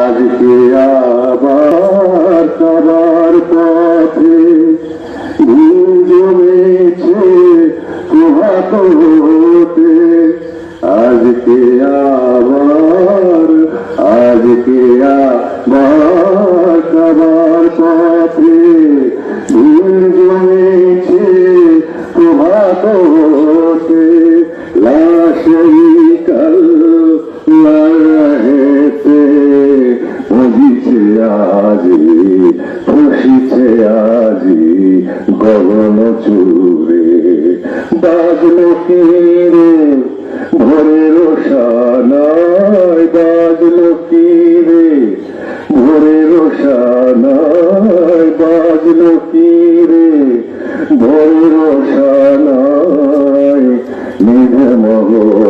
আজকে আবার সবার পথে ঘুম জমেছে প্রভাত হতে। আজকে আবার সবার পথে ঘুম জমেছে প্রভাত হতে। লাশই কাল হেতে বুঝিছে আজি, খুশিছে আজি গগন চূড়ে। বাজলো কি রে ভোরের সানায়, বাজলো কি রে ভোরের সানায়, বাজলো কি রে ভোরের সানায়। নিভে মগন